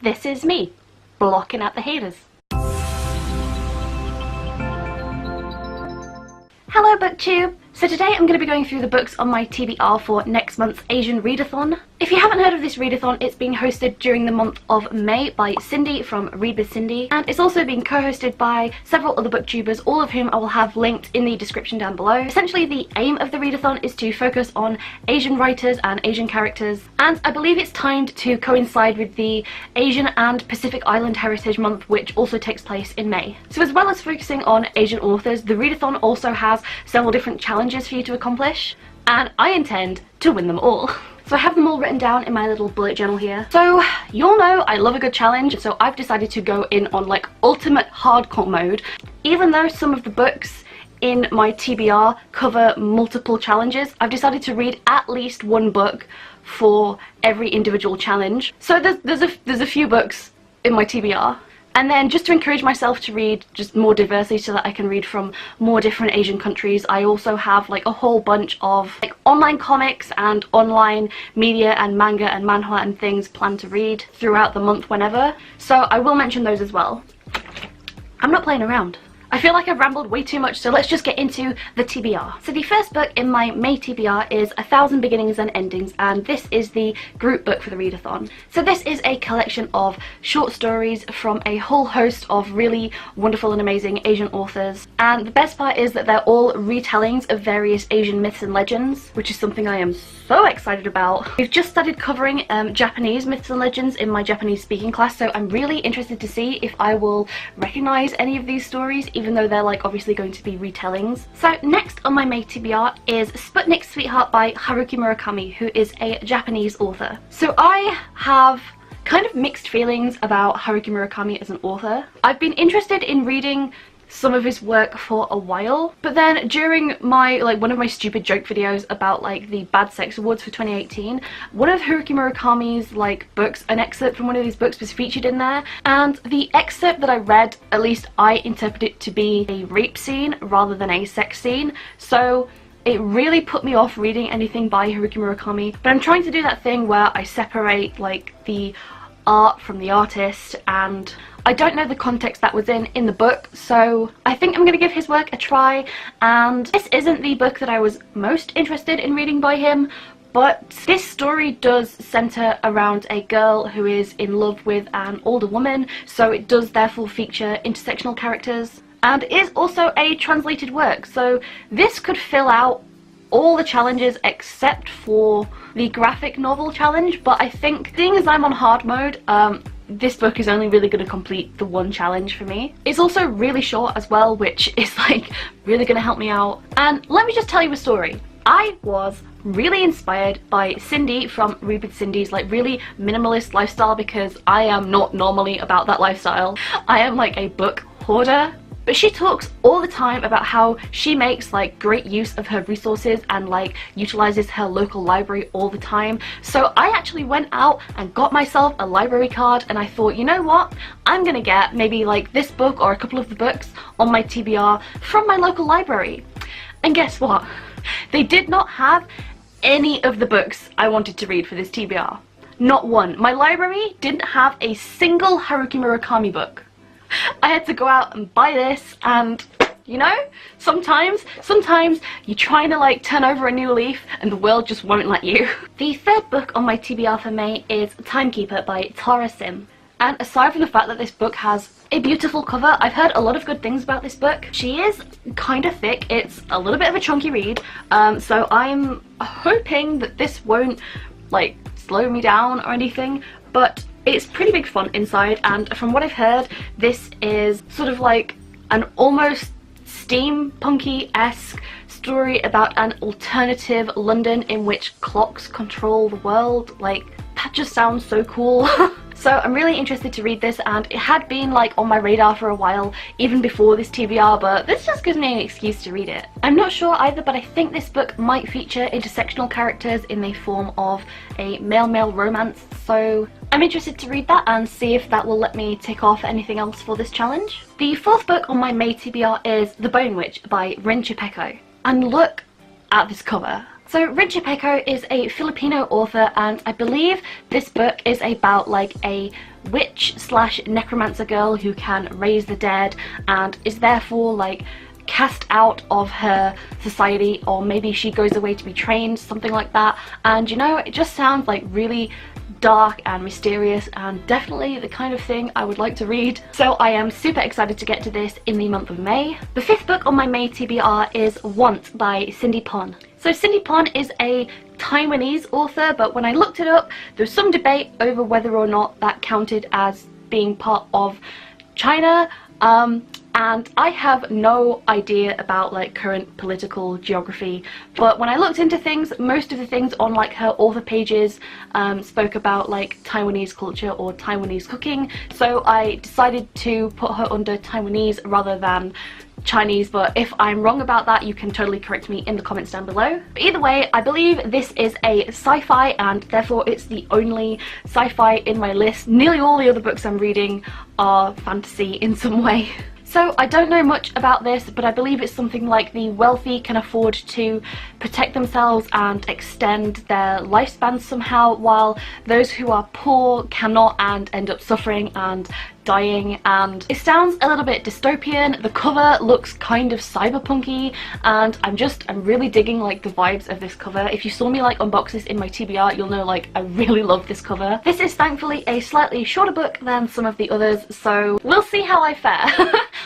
this is me, blocking out the haters. Hello BookTube! So today I'm going to be going through the books on my TBR for next month's Asian Readathon. If you haven't heard of this readathon, it's being hosted during the month of May by Cindy from Read with Cindy, and it's also being co-hosted by several other booktubers, all of whom I will have linked in the description down below. Essentially the aim of the readathon is to focus on Asian writers and Asian characters, and I believe it's timed to coincide with the Asian and Pacific Island Heritage Month, which also takes place in May. So as well as focusing on Asian authors, the readathon also has several different challenges for you to accomplish, and I intend to win them all. So I have them all written down in my little bullet journal here. So you all know I love a good challenge, so I've decided to go in on like ultimate hardcore mode. Even though some of the books in my TBR cover multiple challenges, I've decided to read at least one book for every individual challenge. So there's a few books in my TBR. And then just to encourage myself to read just more diversity so that I can read from more different Asian countries, I also have like a whole bunch of like online comics and online media and manga and manhwa and things planned to read throughout the month whenever. So I will mention those as well. I'm not playing around. I feel like I've rambled way too much, so let's just get into the TBR. So the first book in my May TBR is 1000 Beginnings and Endings, and this is the group book for the readathon. So this is a collection of short stories from a whole host of really wonderful and amazing Asian authors, and the best part is that they're all retellings of various Asian myths and legends, which is something I am so excited about. We've just started covering Japanese myths and legends in my Japanese speaking class, so I'm really interested to see if I will recognize any of these stories, even though they're like obviously going to be retellings. So next on my May TBR is Sputnik's Sweetheart by Haruki Murakami, who is a Japanese author. So I have kind of mixed feelings about Haruki Murakami as an author. I've been interested in reading some of his work for a while, but then during my one of my stupid joke videos about like the Bad Sex Awards for 2018, one of Haruki Murakami's books, an excerpt from one of these books was featured in there, and the excerpt that I read, at least I interpreted it to be a rape scene rather than a sex scene, so it really put me off reading anything by Haruki Murakami. But I'm trying to do that thing where I separate like the art from the artist, and I don't know the context that was in the book, so I think I'm going to give his work a try. And this isn't the book that I was most interested in reading by him, but this story does centre around a girl who is in love with an older woman, so it does therefore feature intersectional characters, and is also a translated work, so this could fill out all the challenges except for the graphic novel challenge. But I think, seeing as I'm on hard mode, this book is only really going to complete the one challenge for me. It's also really short as well, which is like really going to help me out. And let me just tell you a story. I was really inspired by Cindy from Read with Cindy's really minimalist lifestyle, because I am not normally about that lifestyle. I am like a book hoarder. But she talks all the time about how she makes great use of her resources and utilizes her local library all the time. So I actually went out and got myself a library card, and I thought, you know what, I'm gonna get maybe this book or a couple of the books on my TBR from my local library. And guess what? They did not have any of the books I wanted to read for this TBR. Not one. My library didn't have a single Haruki Murakami book. I had to go out and buy this, and you know, sometimes you're trying to turn over a new leaf and the world just won't let you. The third book on my TBR for May is Timekeeper by Tara Sim. And aside from the fact that this book has a beautiful cover, I've heard a lot of good things about this book. She is kind of thick, it's a little bit of a chunky read, so I'm hoping that this won't slow me down or anything, but it's pretty big font inside, and from what I've heard, this is sort of an almost steampunky-esque story about an alternative London in which clocks control the world. That just sounds so cool. So I'm really interested to read this, and it had been on my radar for a while, even before this TBR, but this just gives me an excuse to read it. I'm not sure either, but I think this book might feature intersectional characters in the form of a male-male romance, so I'm interested to read that and see if that will let me tick off anything else for this challenge. The fourth book on my May TBR is The Bone Witch by Rin Chupeco. And look at this cover. So Rin Chapeko is a Filipino author, and I believe this book is about like a witch slash necromancer girl who can raise the dead and is therefore like cast out of her society, or maybe she goes away to be trained, something like that. And you know, it just sounds like really dark and mysterious and definitely the kind of thing I would like to read. So I am super excited to get to this in the month of May. The fifth book on my May TBR is Want by Cindy Pon. So Cindy Pon is a Taiwanese author, but when I looked it up, there was some debate over whether or not that counted as being part of China. And I have no idea about like current political geography, but when I looked into things, most of the things on like her author pages spoke about like Taiwanese culture or Taiwanese cooking, so I decided to put her under Taiwanese rather than Chinese. But if I'm wrong about that, you can totally correct me in the comments down below. But either way, I believe this is a sci-fi, and therefore it's the only sci-fi in my list. Nearly all the other books I'm reading are fantasy in some way. So I don't know much about this, but I believe it's something like the wealthy can afford to protect themselves and extend their lifespans somehow, while those who are poor cannot and end up suffering and dying. And it sounds a little bit dystopian. The cover looks kind of cyberpunky, and I'm really digging like the vibes of this cover. If you saw me like unbox this in my TBR, you'll know like I really love this cover. This is thankfully a slightly shorter book than some of the others, so we'll see how I fare.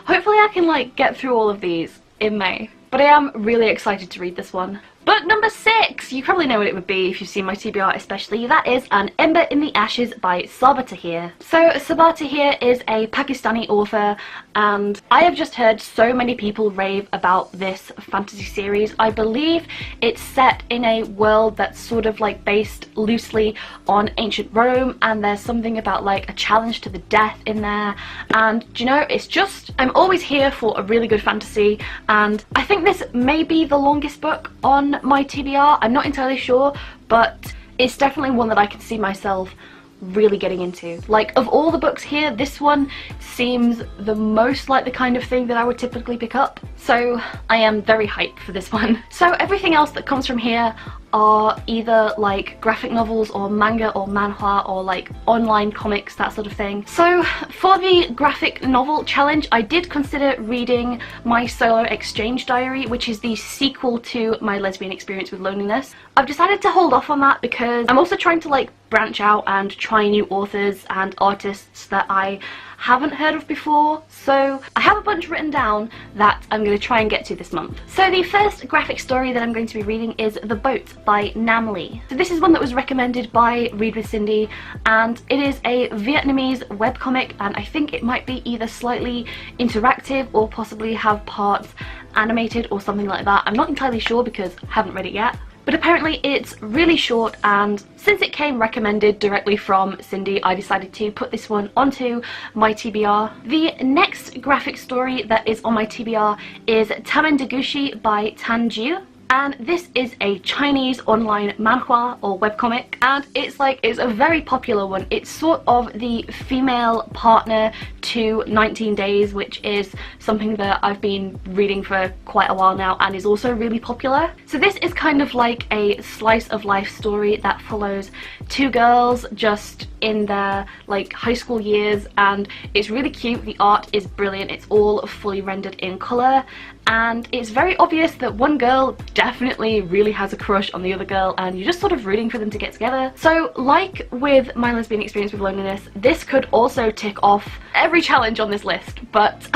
Hopefully I can like get through all of these in May. But I am really excited to read this one. Book number 6! You probably know what it would be if you've seen my TBR especially. That is An Ember in the Ashes by Sabaa Tahir. So Sabaa Tahir is a Pakistani author, and I have just heard so many people rave about this fantasy series. I believe it's set in a world that's sort of like based loosely on ancient Rome, and there's something about like a challenge to the death in there. And you know, it's just, I'm always here for a really good fantasy, and I think this may be the longest book on my TBR. I'm not entirely sure, but it's definitely one that I can see myself really getting into. Like, of all the books here, this one seems the most like the kind of thing that I would typically pick up. So I am very hyped for this one. So everything else that comes from here are either like graphic novels or manga or manhwa or like online comics, that sort of thing. So for the graphic novel challenge, I did consider reading My Solo Exchange Diary, which is the sequel to My Lesbian Experience with Loneliness. I've decided to hold off on that because I'm also trying to like branch out and try new authors and artists that I haven't heard of before, so I have a bunch written down that I'm going to try and get to this month. So the first graphic story that I'm going to be reading is The Boat by Nam Lee. So this is one that was recommended by Read with Cindy, and it is a Vietnamese webcomic, and I think it might be either slightly interactive or possibly have parts animated or something like that. I'm not entirely sure because I haven't read it yet. But apparently it's really short, and since it came recommended directly from Cindy, I decided to put this one onto my TBR. The next graphic story that is on my TBR is Tamen Degushi by Tan Jiu. And this is a Chinese online manhwa or webcomic, and it's a very popular one. It's sort of the female partner to 19 Days, which is something that I've been reading for quite a while now and is also really popular. So this is kind of like a slice of life story that follows two girls just in their like high school years, and it's really cute. The art is brilliant. It's all fully rendered in colour, and it's very obvious that one girl definitely really has a crush on the other girl, and you're just sort of rooting for them to get together. So like with My Lesbian Experience with Loneliness, this could also tick off every challenge on this list, but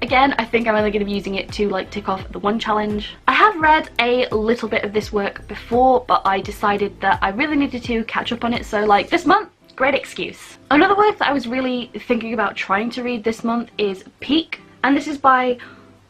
again, I think I'm only going to be using it to like tick off the one challenge. I have read a little bit of this work before, but I decided that I really needed to catch up on it, so like this month, great excuse. Another work that I was really thinking about trying to read this month is Peak, and this is by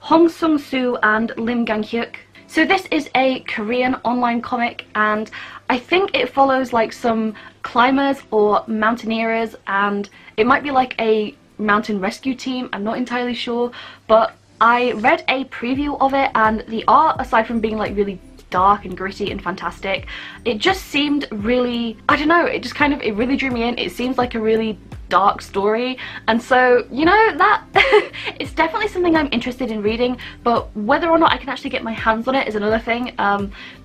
Hong Sung-soo and Lim Gang-hyuk. So this is a Korean online comic, and I think it follows like some climbers or mountaineers, and it might be like a mountain rescue team, I'm not entirely sure, but I read a preview of it, and the art, aside from being like really dark and gritty and fantastic. It just seemed really, I don't know, it just kind of, it really drew me in. It seems like a really dark story, and so, you know, that it's definitely something I'm interested in reading, but whether or not I can actually get my hands on it is another thing.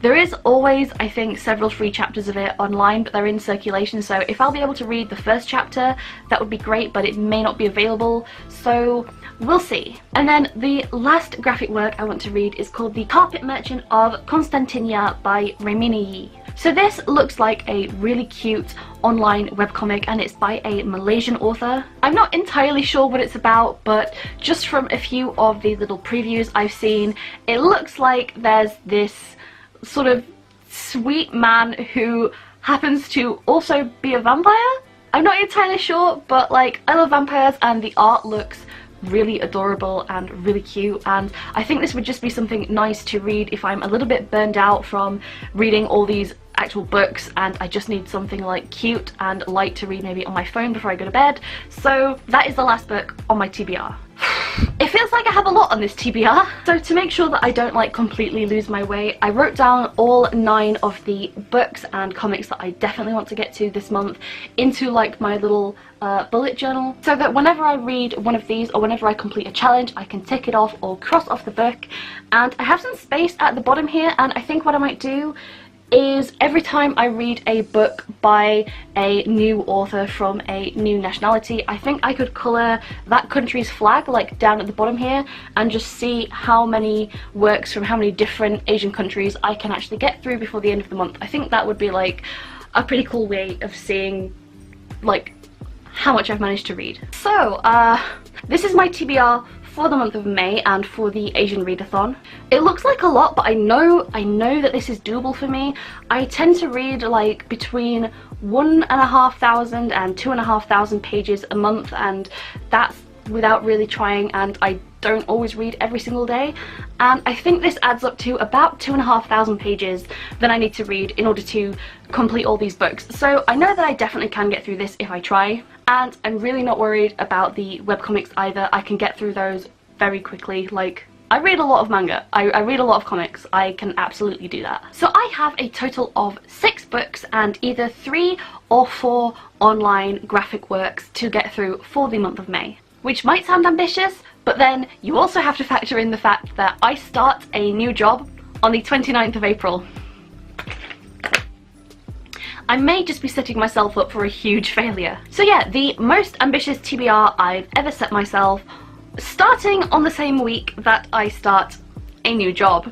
There is always, I think, several free chapters of it online, but they're in circulation, so if I'll be able to read the first chapter, that would be great, but it may not be available, so we'll see. And then the last graphic work I want to read is called The Carpet Merchant of Constantinia by Remini. So this looks like a really cute online webcomic, and it's by a Malaysian author. I'm not entirely sure what it's about, but just from a few of the little previews I've seen, it looks like there's this sort of sweet man who happens to also be a vampire? I'm not entirely sure, but like, I love vampires and the art looks really adorable and really cute, and I think this would just be something nice to read if I'm a little bit burned out from reading all these actual books and I just need something like cute and light to read maybe on my phone before I go to bed. So that is the last book on my TBR. It feels like I have a lot on this TBR. So to make sure that I don't like completely lose my way, I wrote down all 9 of the books and comics that I definitely want to get to this month into like my little bullet journal, so that whenever I read one of these or whenever I complete a challenge, I can tick it off or cross off the book. And I have some space at the bottom here, and I think what I might do is every time I read a book by a new author from a new nationality, I think I could colour that country's flag like down at the bottom here and just see how many works from how many different Asian countries I can actually get through before the end of the month. I think that would be like a pretty cool way of seeing like how much I've managed to read. So this is my TBR for the month of May and for the Asian Readathon. It looks like a lot, but I know that this is doable for me. I tend to read like between 1,500 and 2,500 pages a month, and that's without really trying, and I don't always read every single day, and I think this adds up to about 2,500 pages that I need to read in order to complete all these books. So I know that I definitely can get through this if I try, and I'm really not worried about the webcomics either. I can get through those very quickly. Like, I read a lot of manga, I read a lot of comics, I can absolutely do that. So I have a total of 6 books and either 3 or 4 online graphic works to get through for the month of May. Which might sound ambitious, but then you also have to factor in the fact that I start a new job on the 29th of April. I may just be setting myself up for a huge failure. So yeah, the most ambitious TBR I've ever set myself, starting on the same week that I start a new job.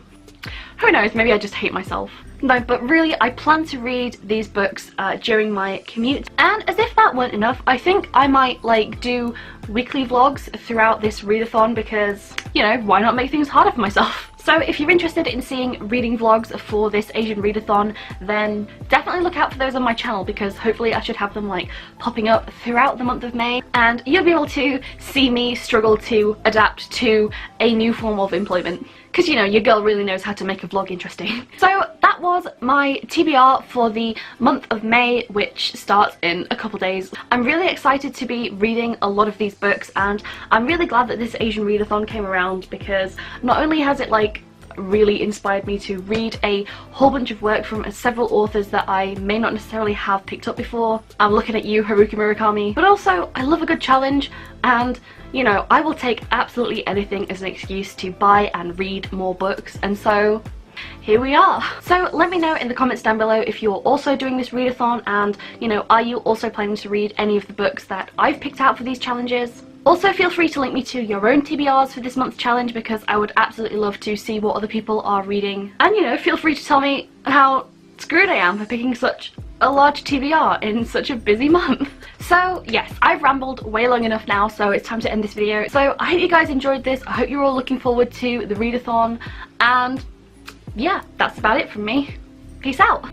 Who knows, maybe I just hate myself. No, but really, I plan to read these books during my commute. And as if that weren't enough, I think I might like do weekly vlogs throughout this readathon because, you know, why not make things harder for myself? So if you're interested in seeing reading vlogs for this Asian Readathon, then definitely look out for those on my channel, because hopefully I should have them like popping up throughout the month of May, and you'll be able to see me struggle to adapt to a new form of employment. Because, you know, your girl really knows how to make a vlog interesting. So that was my TBR for the month of May, which starts in a couple days. I'm really excited to be reading a lot of these books, and I'm really glad that this Asian Readathon came around, because not only has it like really inspired me to read a whole bunch of work from several authors that I may not necessarily have picked up before. I'm looking at you, Haruki Murakami. But also, I love a good challenge, and you know, I will take absolutely anything as an excuse to buy and read more books, and so here we are. So let me know in the comments down below if you're also doing this readathon, and you know, are you also planning to read any of the books that I've picked out for these challenges? Also, feel free to link me to your own TBRs for this month's challenge, because I would absolutely love to see what other people are reading. And you know, feel free to tell me how screwed I am for picking such a large TBR in such a busy month. So yes, I've rambled way long enough now, so it's time to end this video. So I hope you guys enjoyed this. I hope you're all looking forward to the readathon, and yeah, that's about it from me. Peace out.